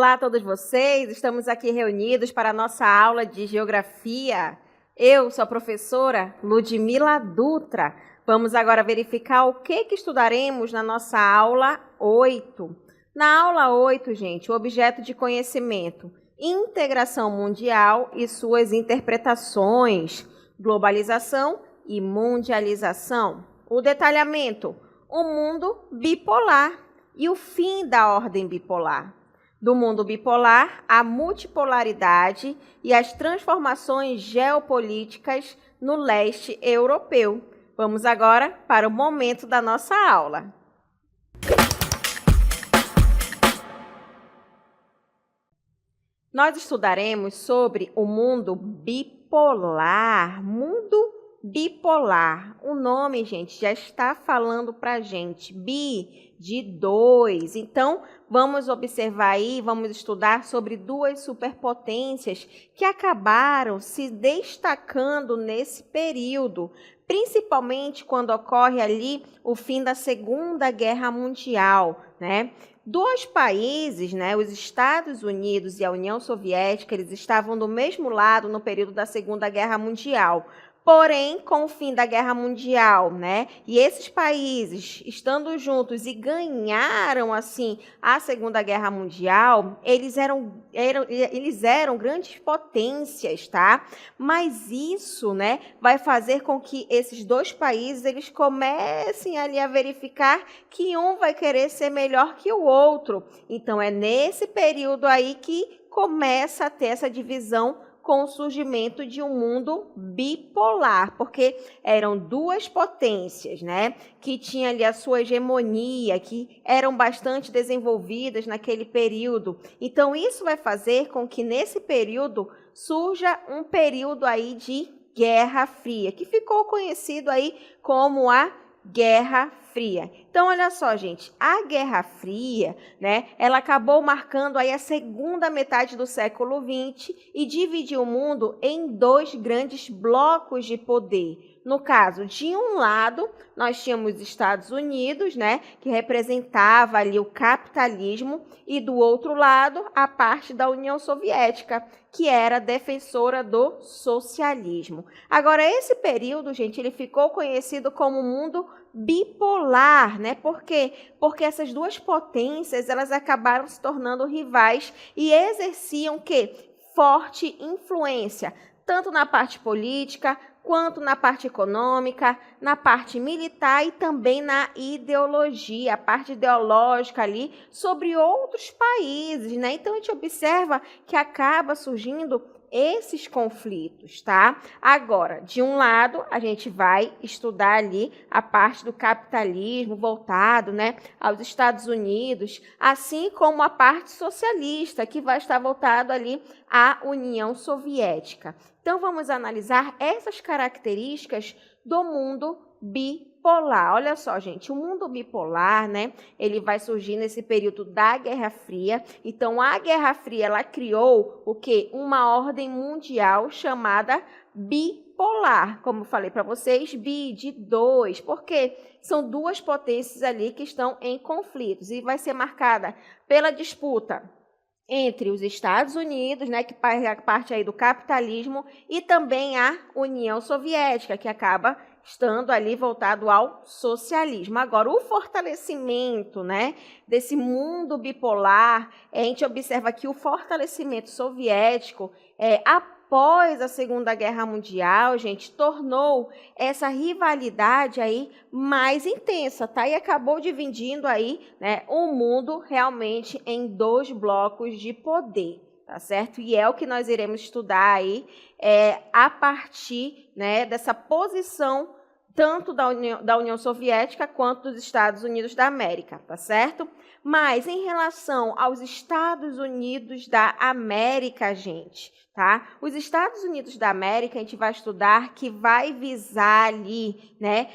Olá a todos vocês, estamos aqui reunidos para a nossa aula de Geografia. Eu sou a professora Ludmila Dutra. Vamos agora verificar o que estudaremos na nossa aula 8. Na aula 8, gente, o objeto de conhecimento, integração mundial e suas interpretações, globalização e mundialização. O detalhamento, o mundo bipolar e o fim da ordem bipolar. Do mundo bipolar, a multipolaridade e as transformações geopolíticas no leste europeu. Vamos agora para o momento da nossa aula. Nós estudaremos sobre o mundo bipolar. Mundo bipolar. O nome, gente, já está falando para a gente. Bi, de dois. Então, vamos observar aí, vamos estudar sobre duas superpotências que acabaram se destacando nesse período, principalmente quando ocorre ali o fim da Segunda Guerra Mundial, né? Dois países, né, os Estados Unidos e a União Soviética, eles estavam do mesmo lado no período da Segunda Guerra Mundial. Porém, com o fim da Guerra Mundial, né, e esses países estando juntos e ganharam, assim, a Segunda Guerra Mundial, eles eram grandes potências, tá? Mas isso, né, vai fazer com que esses dois países, eles comecem ali a verificar que um vai querer ser melhor que o outro. Então, é nesse período aí que começa a ter essa divisão com o surgimento de um mundo bipolar, porque eram duas potências, né, que tinham ali a sua hegemonia, que eram bastante desenvolvidas naquele período. Então, isso vai fazer com que nesse período surja um período aí de Guerra Fria, que ficou conhecido aí como a Guerra Fria. Então, olha só, gente, a Guerra Fria, né, ela acabou marcando aí a segunda metade do século XX e dividiu o mundo em dois grandes blocos de poder. No caso, de um lado, nós tínhamos os Estados Unidos, né, que representava ali o capitalismo, e do outro lado, a parte da União Soviética, que era defensora do socialismo. Agora, esse período, gente, ele ficou conhecido como mundo bipolar, né? Por quê? Porque essas duas potências, elas acabaram se tornando rivais e exerciam que forte influência, tanto na parte política, quanto na parte econômica, na parte militar e também na ideologia, a parte ideológica ali sobre outros países, né? Então, a gente observa que acaba surgindo esses conflitos, tá? Agora, de um lado, a gente vai estudar ali a parte do capitalismo voltado, né, aos Estados Unidos, assim como a parte socialista, que vai estar voltado ali à União Soviética. Então, vamos analisar essas características do mundo bipolar. Olha só, gente, o mundo bipolar, né, ele vai surgir nesse período da Guerra Fria. Então, a Guerra Fria, ela criou o quê? Uma ordem mundial chamada bipolar. Como eu falei para vocês, bi de dois, porque são duas potências ali que estão em conflitos e vai ser marcada pela disputa entre os Estados Unidos, né, que parte aí do capitalismo, e também a União Soviética, que acaba estando ali voltado ao socialismo. Agora, o fortalecimento, né, desse mundo bipolar, a gente observa que o fortalecimento soviético, após a Segunda Guerra Mundial, gente, tornou essa rivalidade aí mais intensa, tá? E acabou dividindo aí, né, o mundo realmente em dois blocos de poder, tá certo? E é o que nós iremos estudar aí a partir, né, dessa posição tanto da União Soviética quanto dos Estados Unidos da América, tá certo? Mas em relação aos Estados Unidos da América, gente, tá? Os Estados Unidos da América, a gente vai estudar que vai visar ali, né,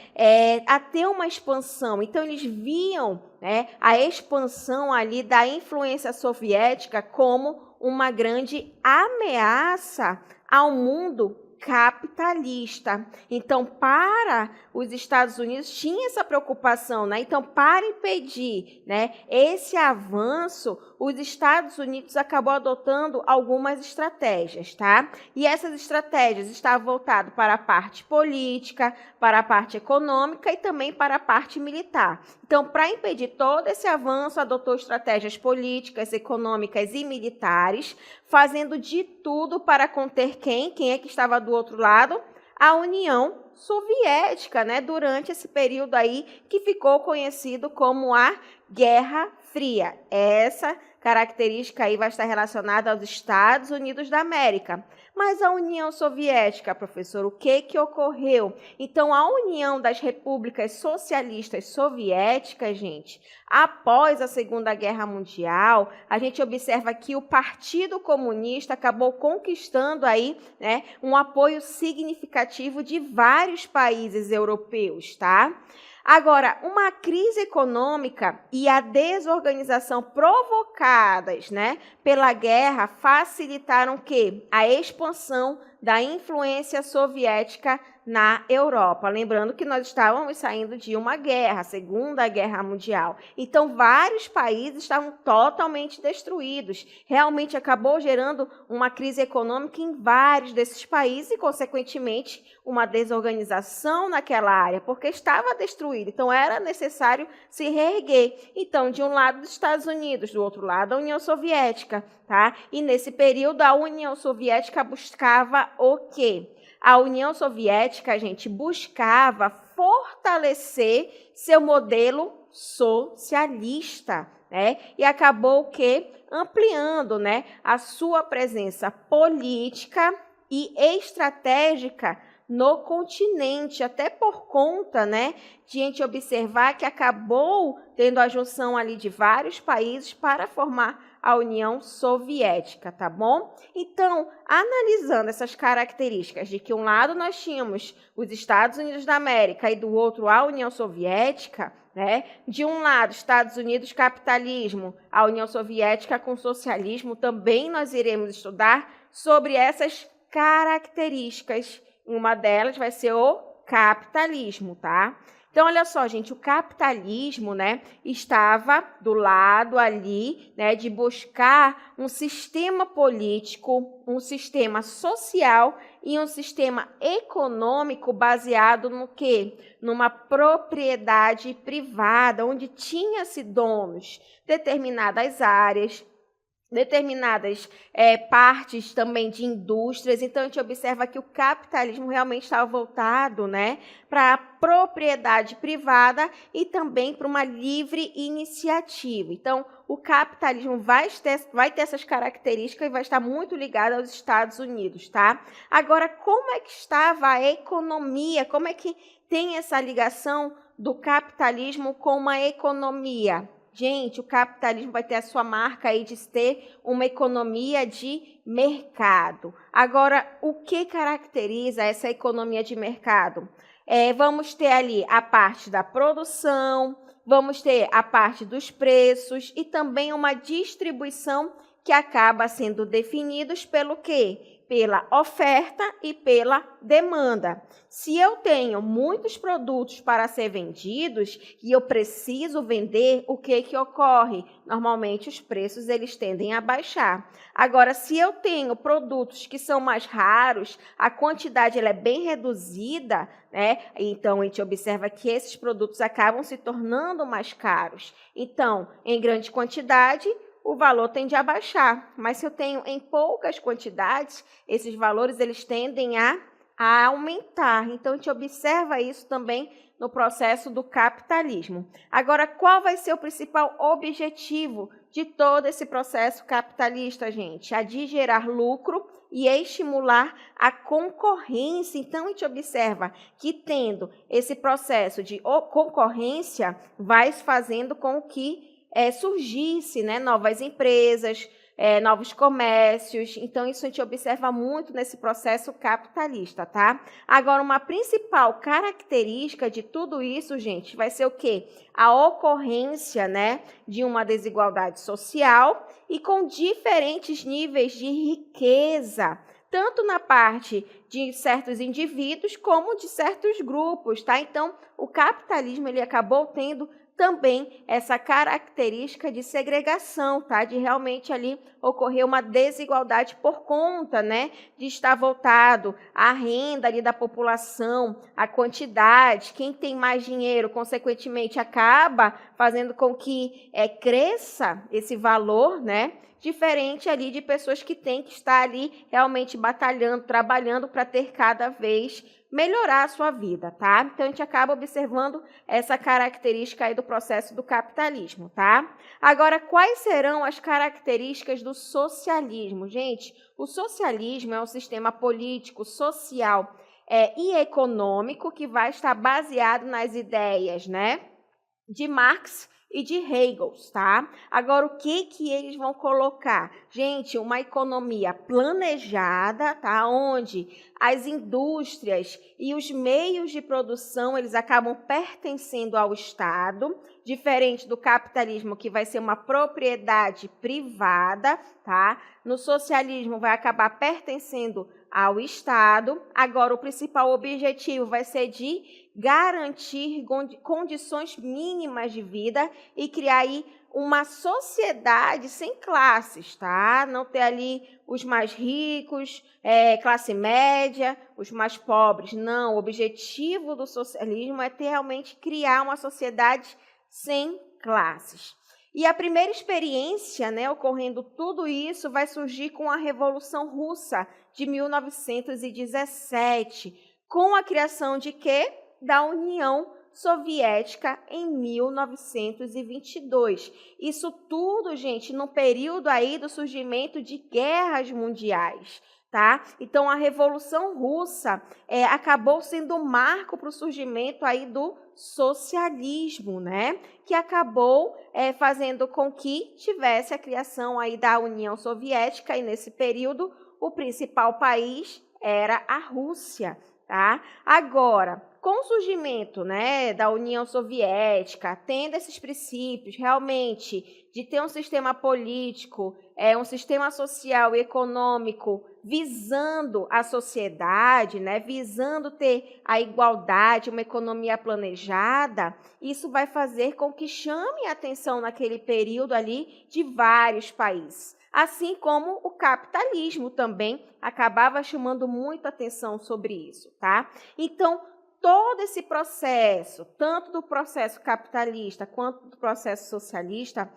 a ter uma expansão. Então, eles viam, né, a expansão ali da influência soviética como uma grande ameaça ao mundo capitalista. Então, para os Estados Unidos, tinha essa preocupação, né? Então, para impedir, né, esse avanço, os Estados Unidos acabou adotando algumas estratégias, tá? E essas estratégias estavam voltadas para a parte política, para a parte econômica e também para a parte militar. Então, para impedir todo esse avanço, adotou estratégias políticas, econômicas e militares, fazendo de tudo para conter quem? Quem é que estava do outro lado? A União Soviética, né? Durante esse período aí que ficou conhecido como a Guerra Fria. Essa característica aí vai estar relacionada aos Estados Unidos da América. Mas a União Soviética, professor, o que ocorreu? Então, a União das Repúblicas Socialistas Soviéticas, gente, após a Segunda Guerra Mundial, a gente observa que o Partido Comunista acabou conquistando aí, né, um apoio significativo de vários países europeus, tá? Agora, uma crise econômica e a desorganização provocadas, né, pela guerra facilitaram o quê? A expansão da influência soviética na Europa. Lembrando que nós estávamos saindo de uma guerra, a Segunda Guerra Mundial. Então, vários países estavam totalmente destruídos. Realmente acabou gerando uma crise econômica em vários desses países e, consequentemente, uma desorganização naquela área, porque estava destruída. Então, era necessário se reerguer. Então, de um lado, os Estados Unidos, do outro lado, a União Soviética, tá? E, nesse período, a União Soviética buscava o quê? A União Soviética, gente, buscava fortalecer seu modelo socialista, né? E acabou o quê? Ampliando, né, a sua presença política e estratégica no continente, até por conta, né, de a gente observar que acabou tendo a junção ali de vários países para formar a União Soviética, tá bom? Então, analisando essas características de que um lado nós tínhamos os Estados Unidos da América e do outro a União Soviética, né? De um lado, Estados Unidos, capitalismo, a União Soviética com socialismo, também nós iremos estudar sobre essas características. Uma delas vai ser o capitalismo, tá? Então, olha só, gente, o capitalismo, né, estava do lado ali, né, de buscar um sistema político, um sistema social e um sistema econômico baseado no quê? Numa propriedade privada, onde tinha-se donos, determinadas áreas, determinadas partes também de indústrias. Então, a gente observa que o capitalismo realmente estava voltado, né, para a propriedade privada e também para uma livre iniciativa. Então, o capitalismo vai ter essas características e vai estar muito ligado aos Estados Unidos, tá? Agora, como é que estava a economia? Como é que tem essa ligação do capitalismo com a economia? Gente, o capitalismo vai ter a sua marca aí de ter uma economia de mercado. Agora, o que caracteriza essa economia de mercado? Vamos ter ali a parte da produção, vamos ter a parte dos preços e também uma distribuição que acaba sendo definidos pelo quê? Pela oferta e pela demanda. Se eu tenho muitos produtos para ser vendidos e eu preciso vender, o que ocorre? Normalmente os preços eles tendem a baixar. Agora, se eu tenho produtos que são mais raros, a quantidade ela é bem reduzida, né? Então a gente observa que esses produtos acabam se tornando mais caros. Então, em grande quantidade, o valor tende a baixar, mas se eu tenho em poucas quantidades, esses valores eles tendem a aumentar. Então, a gente observa isso também no processo do capitalismo. Agora, qual vai ser o principal objetivo de todo esse processo capitalista, gente? A de gerar lucro e estimular a concorrência. Então, a gente observa que tendo esse processo de concorrência, vai fazendo com que surgisse, né, novas empresas, novos comércios. Então, isso a gente observa muito nesse processo capitalista, tá? Agora, uma principal característica de tudo isso, gente, vai ser o quê? A ocorrência, né, de uma desigualdade social e com diferentes níveis de riqueza. tanto na parte de certos indivíduos como de certos grupos, tá? Então, o capitalismo ele acabou tendo também essa característica de segregação, tá? De realmente ali ocorrer uma desigualdade por conta, né, de estar voltado à renda ali da população, à quantidade. Quem tem mais dinheiro, consequentemente, acaba fazendo com que cresça esse valor, né? Diferente ali de pessoas que têm que estar ali realmente batalhando, trabalhando para ter cada vez melhorar a sua vida, tá? Então, a gente acaba observando essa característica aí do processo do capitalismo, tá? Agora, quais serão as características do socialismo? Gente, o socialismo é um sistema político, social e econômico que vai estar baseado nas ideias, né, de Marx e de Hegel, tá? Agora, o que eles vão colocar? Gente, uma economia planejada, tá? Onde as indústrias e os meios de produção, eles acabam pertencendo ao Estado, diferente do capitalismo, que vai ser uma propriedade privada, tá? No socialismo, vai acabar pertencendo ao Estado. Agora, o principal objetivo vai ser de garantir condições mínimas de vida e criar aí uma sociedade sem classes, tá? Não ter ali os mais ricos, classe média, os mais pobres. Não, o objetivo do socialismo é ter realmente criar uma sociedade sem classes. E a primeira experiência, né, ocorrendo tudo isso, vai surgir com a Revolução Russa de 1917, com a criação de quê? Da União Soviética em 1922. Isso tudo, gente, no período aí do surgimento de guerras mundiais, tá? Então, a Revolução Russa acabou sendo um marco para o surgimento aí do socialismo, né? Que acabou fazendo com que tivesse a criação aí da União Soviética, e nesse período o principal país era a Rússia, tá? Agora, com o surgimento, né, da União Soviética, tendo esses princípios realmente de ter um sistema político, um sistema social e econômico visando a sociedade, né, visando ter a igualdade, uma economia planejada, isso vai fazer com que chame a atenção naquele período ali de vários países. Assim como o capitalismo também acabava chamando muita atenção sobre isso, tá? Então, todo esse processo, tanto do processo capitalista quanto do processo socialista,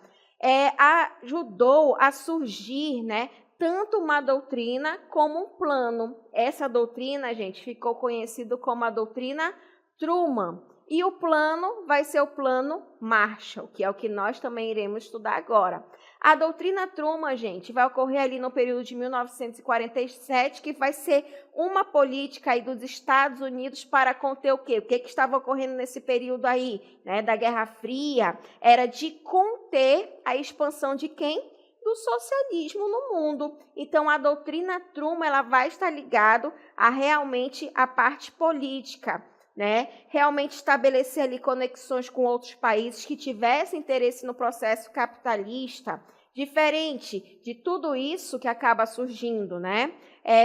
ajudou a surgir, né, tanto uma doutrina como um plano. Essa doutrina, gente, ficou conhecida como a doutrina Truman. E o plano vai ser o plano Marshall, que é o que nós também iremos estudar agora. A doutrina Truman, gente, vai ocorrer ali no período de 1947, que vai ser uma política aí dos Estados Unidos para conter o quê? O que estava ocorrendo nesse período aí, né, da Guerra Fria? Era de conter a expansão de quem? Do socialismo no mundo. Então, a doutrina Truman ela vai estar ligada a realmente a parte política, né? Realmente estabelecer ali conexões com outros países que tivessem interesse no processo capitalista, diferente de tudo isso que acaba surgindo, né?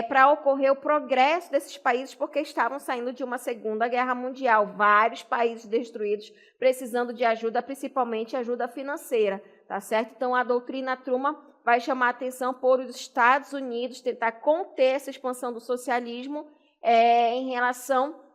Para ocorrer o progresso desses países, porque estavam saindo de uma Segunda Guerra Mundial, vários países destruídos, precisando de ajuda, principalmente ajuda financeira, tá certo? Então, a doutrina Truman vai chamar a atenção por os Estados Unidos tentar conter essa expansão do socialismo em relação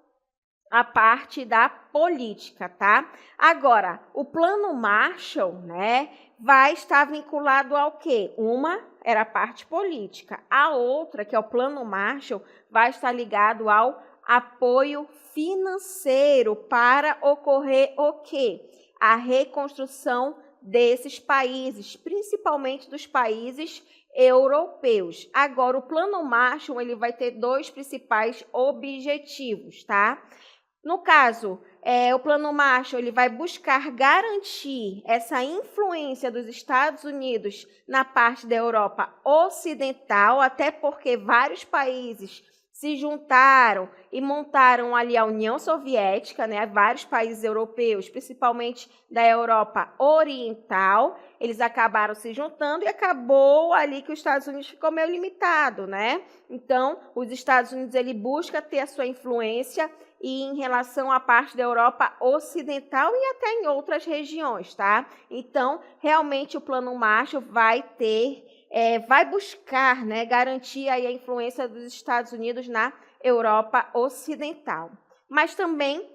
a parte da política, tá? Agora, o plano Marshall, né, vai estar vinculado ao quê? Uma era a parte política, a outra, que é o plano Marshall, vai estar ligado ao apoio financeiro para ocorrer o quê? A reconstrução desses países, principalmente dos países europeus. Agora, o plano Marshall ele vai ter dois principais objetivos, tá? No caso, o plano Marshall ele vai buscar garantir essa influência dos Estados Unidos na parte da Europa ocidental, até porque vários países se juntaram e montaram ali a União Soviética, né? Vários países europeus, principalmente da Europa Oriental, eles acabaram se juntando e acabou ali que os Estados Unidos ficou meio limitado, né? Então, os Estados Unidos ele busca ter a sua influência e em relação à parte da Europa Ocidental e até em outras regiões, tá? Então, realmente o Plano Marshall vai buscar, né, garantir aí a influência dos Estados Unidos na Europa Ocidental. Mas também,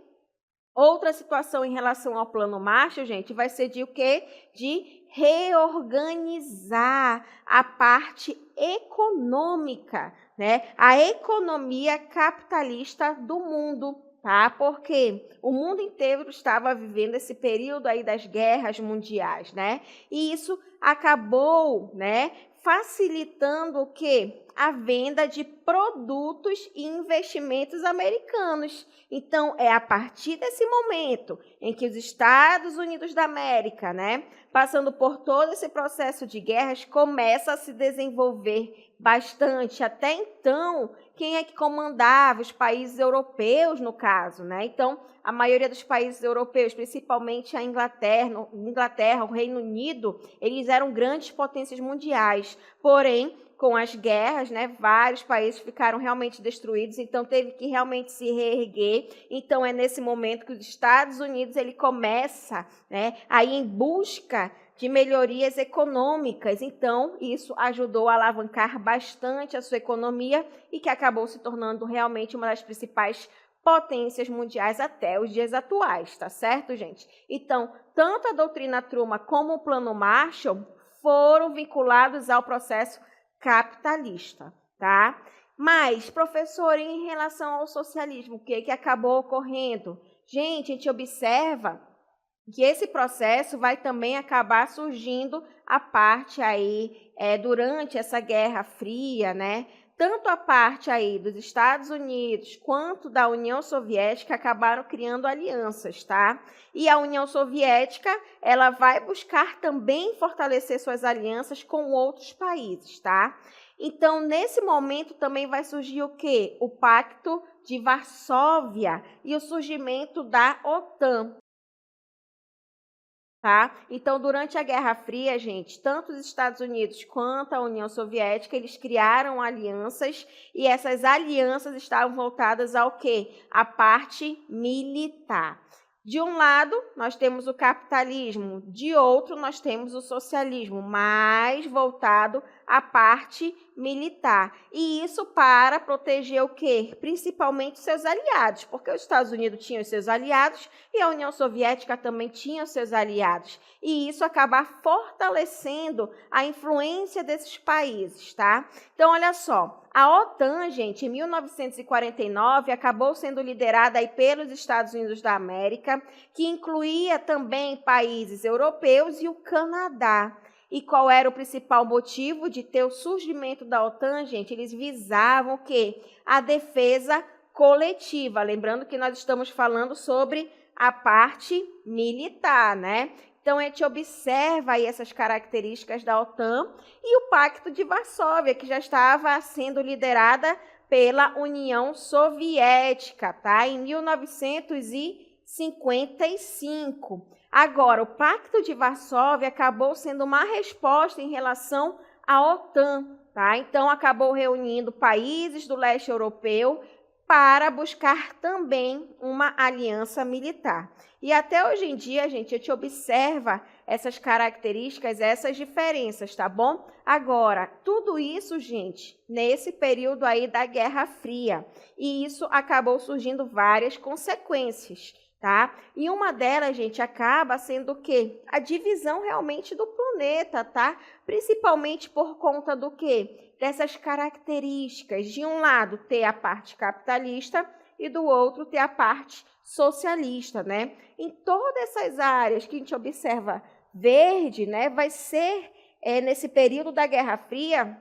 outra situação em relação ao Plano Marshall, gente, vai ser de o quê? De reorganizar a parte econômica, né? A economia capitalista do mundo, tá? Porque o mundo inteiro estava vivendo esse período aí das guerras mundiais, né? E isso acabou, né, facilitando o quê? A venda de produtos e investimentos americanos. Então, é a partir desse momento em que os Estados Unidos da América, né, passando por todo esse processo de guerras, começa a se desenvolver bastante. Até então, quem é que comandava? Os países europeus, no caso, né? Então, a maioria dos países europeus, principalmente a Inglaterra, o Reino Unido, eles eram grandes potências mundiais. Porém, com as guerras, né, vários países ficaram realmente destruídos, então teve que realmente se reerguer. Então, é nesse momento que os Estados Unidos ele começa, né, a ir em busca de melhorias econômicas. Então, isso ajudou a alavancar bastante a sua economia e que acabou se tornando realmente uma das principais potências mundiais até os dias atuais, tá certo, gente? Então, tanto a doutrina Truman como o Plano Marshall foram vinculados ao processo capitalista, tá? Mas, professor, em relação ao socialismo, o que acabou ocorrendo? Gente, a gente observa que esse processo vai também acabar surgindo a parte aí, durante essa Guerra Fria, né? Tanto a parte aí dos Estados Unidos quanto da União Soviética acabaram criando alianças, tá? E a União Soviética, ela vai buscar também fortalecer suas alianças com outros países, tá? Então, nesse momento também vai surgir o quê? O Pacto de Varsóvia e o surgimento da OTAN. Tá? Então, durante a Guerra Fria, gente, tanto os Estados Unidos quanto a União Soviética, eles criaram alianças e essas alianças estavam voltadas ao quê? À parte militar. De um lado, nós temos o capitalismo, de outro, nós temos o socialismo, mais voltado à parte militar. E isso para proteger o quê? Principalmente seus aliados, porque os Estados Unidos tinham os seus aliados e a União Soviética também tinha os seus aliados. E isso acaba fortalecendo a influência desses países, tá? Então, olha só, a OTAN, gente, em 1949, acabou sendo liderada aí pelos Estados Unidos da América, que incluía também países europeus e o Canadá. E qual era o principal motivo de ter o surgimento da OTAN, gente? Eles visavam o quê? A defesa coletiva. Lembrando que nós estamos falando sobre a parte militar, né? Então, a gente observa aí essas características da OTAN e o Pacto de Varsóvia, que já estava sendo liderada pela União Soviética, tá? Em 1955. Agora, o Pacto de Varsóvia acabou sendo uma resposta em relação à OTAN, tá? Então, acabou reunindo países do leste europeu para buscar também uma aliança militar. E até hoje em dia, gente, a gente observa essas características, essas diferenças, tá bom? Agora, tudo isso, gente, nesse período aí da Guerra Fria. E isso acabou surgindo várias consequências, tá? E uma delas, gente, acaba sendo o quê? A divisão realmente do planeta, tá? Principalmente por conta do quê? Dessas características. De um lado, ter a parte capitalista e do outro, ter a parte socialista, né? Em todas essas áreas que a gente observa verde, né? Vai ser nesse período da Guerra Fria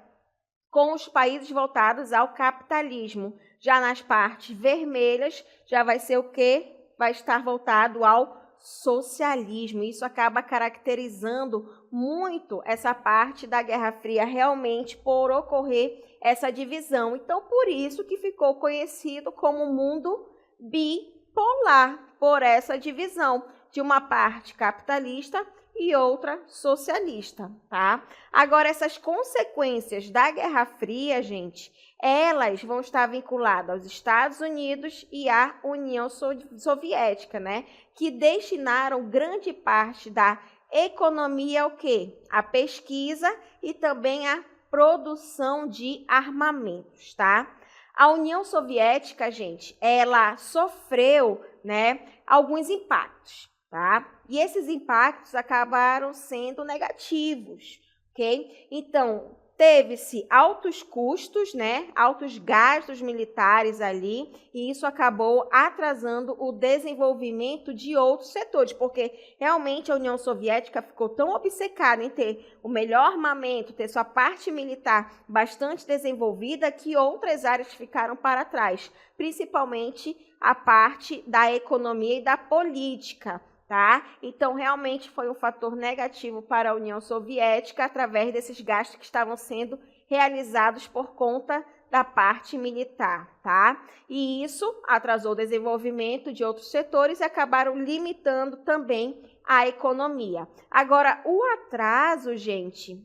com os países voltados ao capitalismo. Já nas partes vermelhas, já vai ser o quê? Vai estar voltado ao socialismo. Isso acaba caracterizando muito essa parte da Guerra Fria, realmente por ocorrer essa divisão. Então, por isso que ficou conhecido como mundo bipolar, por essa divisão de uma parte capitalista e outra socialista, tá? Agora, essas consequências da Guerra Fria, gente, elas vão estar vinculadas aos Estados Unidos e à União Soviética, né? Que destinaram grande parte da economia ao quê? A pesquisa e também a produção de armamentos, tá? A União Soviética, gente, ela sofreu, né, alguns impactos, tá? E esses impactos acabaram sendo negativos, ok? Então, teve-se altos custos, né, altos gastos militares ali, e isso acabou atrasando o desenvolvimento de outros setores, porque realmente a União Soviética ficou tão obcecada em ter o melhor armamento, ter sua parte militar bastante desenvolvida, que outras áreas ficaram para trás, principalmente a parte da economia e da política. Tá? Então, realmente foi um fator negativo para a União Soviética através desses gastos que estavam sendo realizados por conta da parte militar, tá? E isso atrasou o desenvolvimento de outros setores e acabaram limitando também a economia. Agora, o atraso, gente,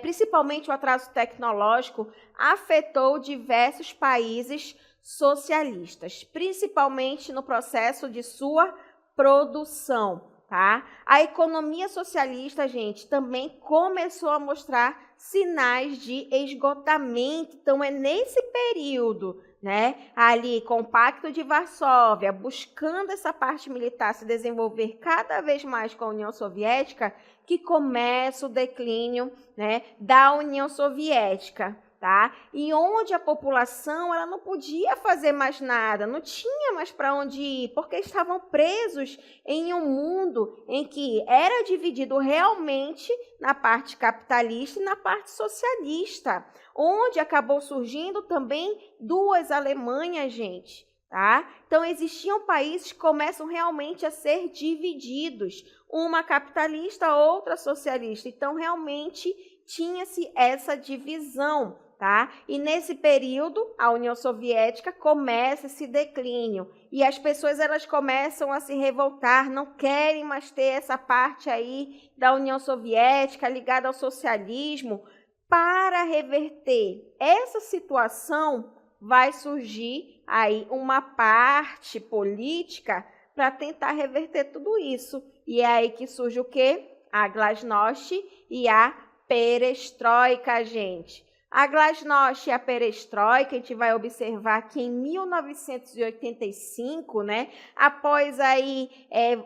principalmente o atraso tecnológico, afetou diversos países socialistas, principalmente no processo de sua produção, tá? A economia socialista, gente, também começou a mostrar sinais de esgotamento. Então, é nesse período, né, ali com o Pacto de Varsóvia, buscando essa parte militar se desenvolver cada vez mais com a União Soviética, que começa o declínio, né, da União Soviética. Tá? E onde a população ela não podia fazer mais nada, não tinha mais para onde ir, porque estavam presos em um mundo em que era dividido realmente na parte capitalista e na parte socialista, onde acabou surgindo também duas Alemanhas, gente. Tá? Então, existiam países que começam realmente a ser divididos, uma capitalista, outra socialista. Então, realmente tinha-se essa divisão. Tá? E nesse período, a União Soviética começa esse declínio e as pessoas elas começam a se revoltar, não querem mais ter essa parte aí da União Soviética ligada ao socialismo. Para reverter essa situação, vai surgir aí uma parte política para tentar reverter tudo isso. E é aí que surge o quê? A glasnost e a perestroika, gente. A glasnost e a perestroika, a gente vai observar que em 1985, né, após aí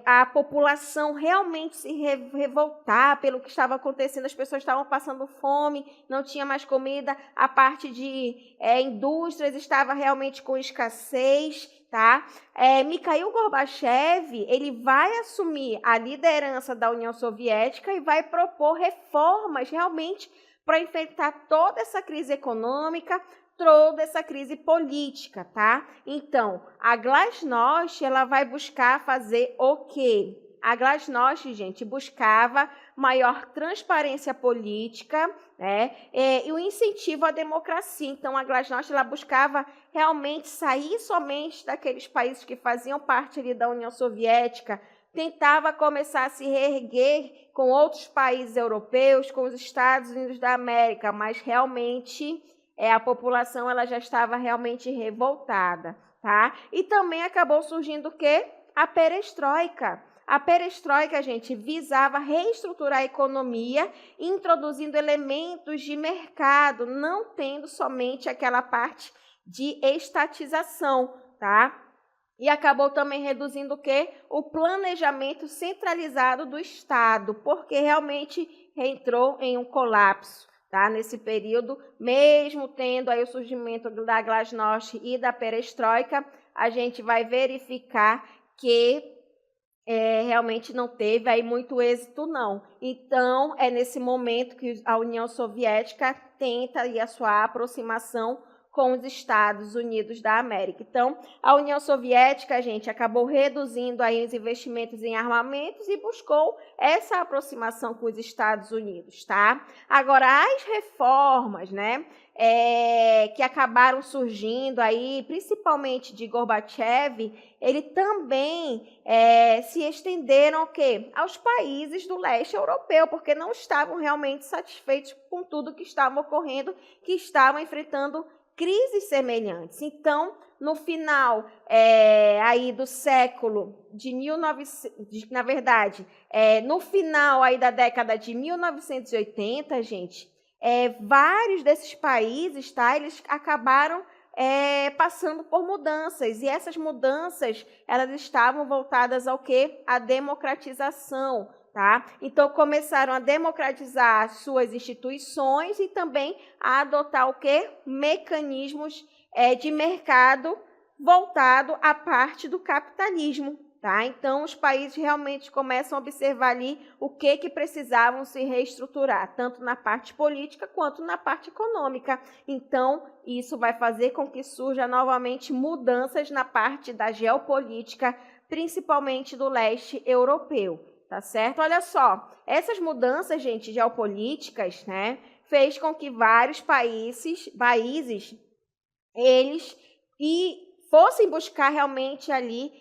a população realmente se revoltar pelo que estava acontecendo, as pessoas estavam passando fome, não tinha mais comida, a parte de indústrias estava realmente com escassez, tá? Mikhail Gorbachev, ele vai assumir a liderança da União Soviética e vai propor reformas realmente para enfrentar toda essa crise econômica, toda essa crise política, tá? Então, a glasnost, ela vai buscar fazer o quê? A glasnost, gente, buscava maior transparência política, né? E o incentivo à democracia. Então, a glasnost, ela buscava realmente sair somente daqueles países que faziam parte ali da União Soviética, tentava começar a se reerguer com outros países europeus, com os Estados Unidos da América, mas realmente a população ela já estava realmente revoltada, tá? E também acabou surgindo o quê? A perestroika. A perestroika, gente, visava reestruturar a economia, introduzindo elementos de mercado, não tendo somente aquela parte de estatização, tá? E acabou também reduzindo o quê? O planejamento centralizado do Estado, porque realmente entrou em um colapso, tá? Nesse período, mesmo tendo aí o surgimento da glasnost e da perestroika, a gente vai verificar que realmente não teve aí muito êxito, não. Então, é nesse momento que a União Soviética tenta aí a sua aproximação com os Estados Unidos da América. Então, a União Soviética, gente, acabou reduzindo aí os investimentos em armamentos e buscou essa aproximação com os Estados Unidos, tá? Agora, as reformas, né, que acabaram surgindo aí, principalmente de Gorbachev, ele também se estenderam ao quê? Aos países do leste europeu, porque não estavam realmente satisfeitos com tudo que estava ocorrendo, que estavam enfrentando crises semelhantes. Então, no final aí do século de 1900, na verdade, no final aí da década de 1980, gente, vários desses países, tá, eles acabaram passando por mudanças, e essas mudanças, elas estavam voltadas ao quê? À democratização, tá? Então, começaram a democratizar suas instituições e também a adotar o quê? Mecanismos de mercado voltado à parte do capitalismo, tá? Então, os países realmente começam a observar ali o que precisavam se reestruturar, tanto na parte política quanto na parte econômica. Então, isso vai fazer com que surja novamente mudanças na parte da geopolítica, principalmente do leste europeu, tá certo? Olha só, essas mudanças, gente, geopolíticas, né, fez com que vários países eles fossem buscar realmente ali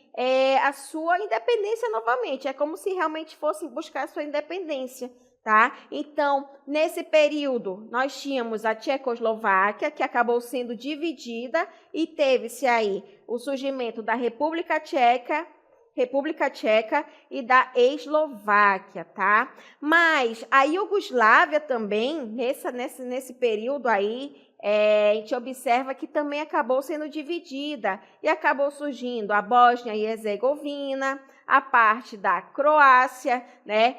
a sua independência novamente. É como se realmente fossem buscar a sua independência, tá? Então, nesse período, nós tínhamos a Tchecoslováquia, que acabou sendo dividida, e teve-se aí o surgimento da República Tcheca e da Eslováquia, tá? Mas a Iugoslávia também, nesse período aí, a gente observa que também acabou sendo dividida e acabou surgindo a Bósnia e Herzegovina, a parte da Croácia, né?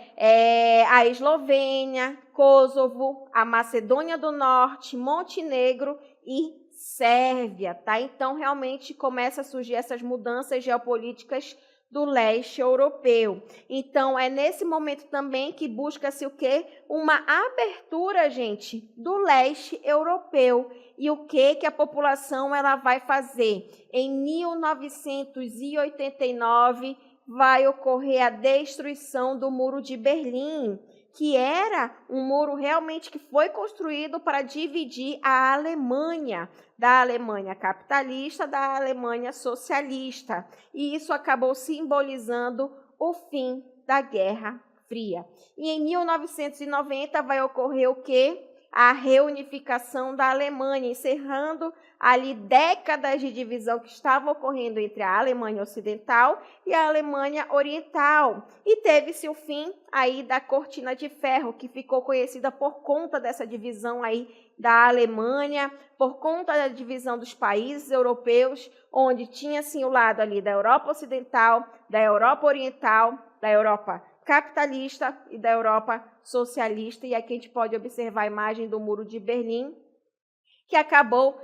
A Eslovênia, Kosovo, a Macedônia do Norte, Montenegro e Sérvia, tá? Então, realmente começa a surgir essas mudanças geopolíticas do leste europeu. Então, é nesse momento também que busca-se o quê? Uma abertura, gente, do leste europeu. E o que a população ela vai fazer? Em 1989, vai ocorrer a destruição do Muro de Berlim, que era um muro realmente que foi construído para dividir a Alemanha, da Alemanha capitalista da Alemanha socialista. E isso acabou simbolizando o fim da Guerra Fria. E em 1990 vai ocorrer o quê? A reunificação da Alemanha, encerrando ali décadas de divisão que estavam ocorrendo entre a Alemanha Ocidental e a Alemanha Oriental. E teve-se o fim aí da Cortina de Ferro, que ficou conhecida por conta dessa divisão aí da Alemanha, por conta da divisão dos países europeus, onde tinha assim o lado ali da Europa Ocidental, da Europa Oriental, da Europa capitalista e da Europa socialista. E aqui a gente pode observar a imagem do Muro de Berlim, que acabou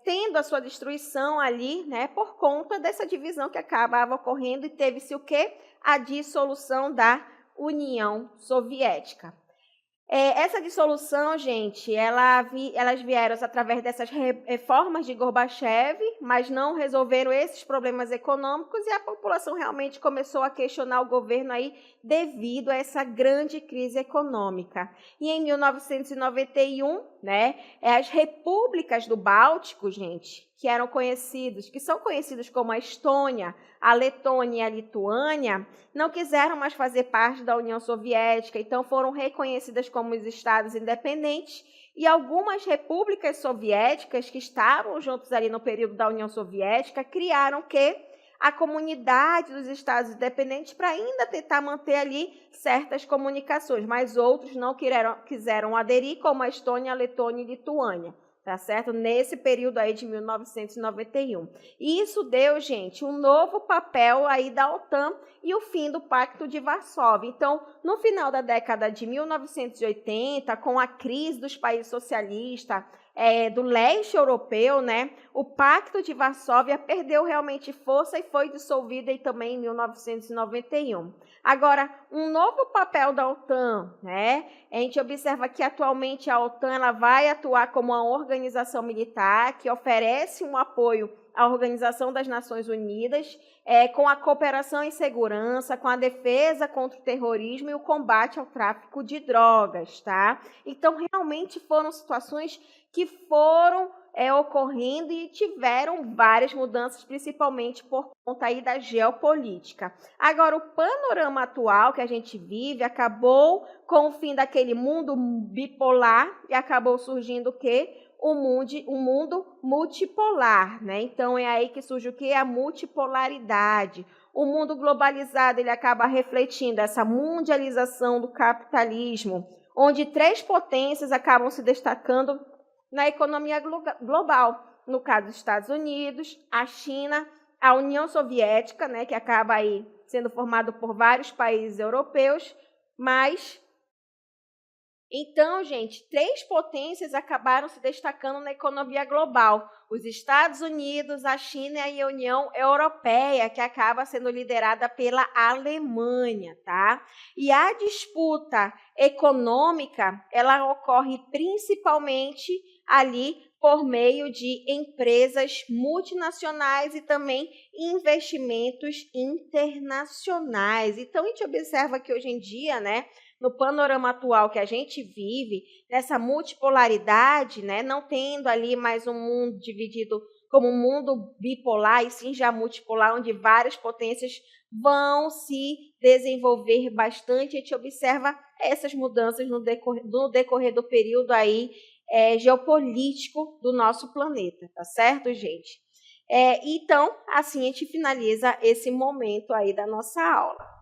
tendo a sua destruição ali, né, por conta dessa divisão que acabava ocorrendo, e teve-se o quê? A dissolução da União Soviética. Essa dissolução, gente, elas vieram através dessas reformas de Gorbachev, mas não resolveram esses problemas econômicos, e a população realmente começou a questionar o governo aí devido a essa grande crise econômica. E em 1991, né, as repúblicas do Báltico, gente, que são conhecidas como a Estônia, a Letônia e a Lituânia, não quiseram mais fazer parte da União Soviética, então foram reconhecidas como os estados independentes, e algumas repúblicas soviéticas que estavam juntos ali no período da União Soviética criaram o quê? A comunidade dos estados independentes, para ainda tentar manter ali certas comunicações, mas outros não quiseram aderir, como a Estônia, a Letônia e a Lituânia. Tá certo? Nesse período aí de 1991. E isso deu, gente, um novo papel aí da OTAN e o fim do Pacto de Varsóvia. Então, no final da década de 1980, com a crise dos países socialistas do leste europeu, né, O Pacto de Varsóvia perdeu realmente força e foi dissolvido aí também em 1991. Agora, um novo papel da OTAN, né? A gente observa que atualmente a OTAN ela vai atuar como uma organização militar que oferece um apoio à Organização das Nações Unidas, com a cooperação em segurança, com a defesa contra o terrorismo e o combate ao tráfico de drogas, tá? Então, realmente foram situações que foram ocorrendo e tiveram várias mudanças, principalmente por conta aí da geopolítica. Agora, o panorama atual que a gente vive acabou com o fim daquele mundo bipolar e acabou surgindo o quê? Um mundo multipolar, né? Então, é aí que surge o quê? A multipolaridade. O mundo globalizado ele acaba refletindo essa mundialização do capitalismo, onde 3 potências acabam se destacando na economia global. No caso dos Estados Unidos, a China, a União Soviética, né, que acaba aí sendo formado por vários países europeus, mas... Então, gente, 3 potências acabaram se destacando na economia global. Os Estados Unidos, a China e a União Europeia, que acaba sendo liderada pela Alemanha, tá? E a disputa econômica, ela ocorre principalmente ali por meio de empresas multinacionais e também investimentos internacionais. Então, a gente observa que hoje em dia, né, no panorama atual que a gente vive, nessa multipolaridade, né, não tendo ali mais um mundo dividido como um mundo bipolar, e sim já multipolar, onde várias potências vão se desenvolver bastante, a gente observa essas mudanças no decorrer do período aí, geopolítico do nosso planeta, tá certo, gente? Então, assim a gente finaliza esse momento aí da nossa aula.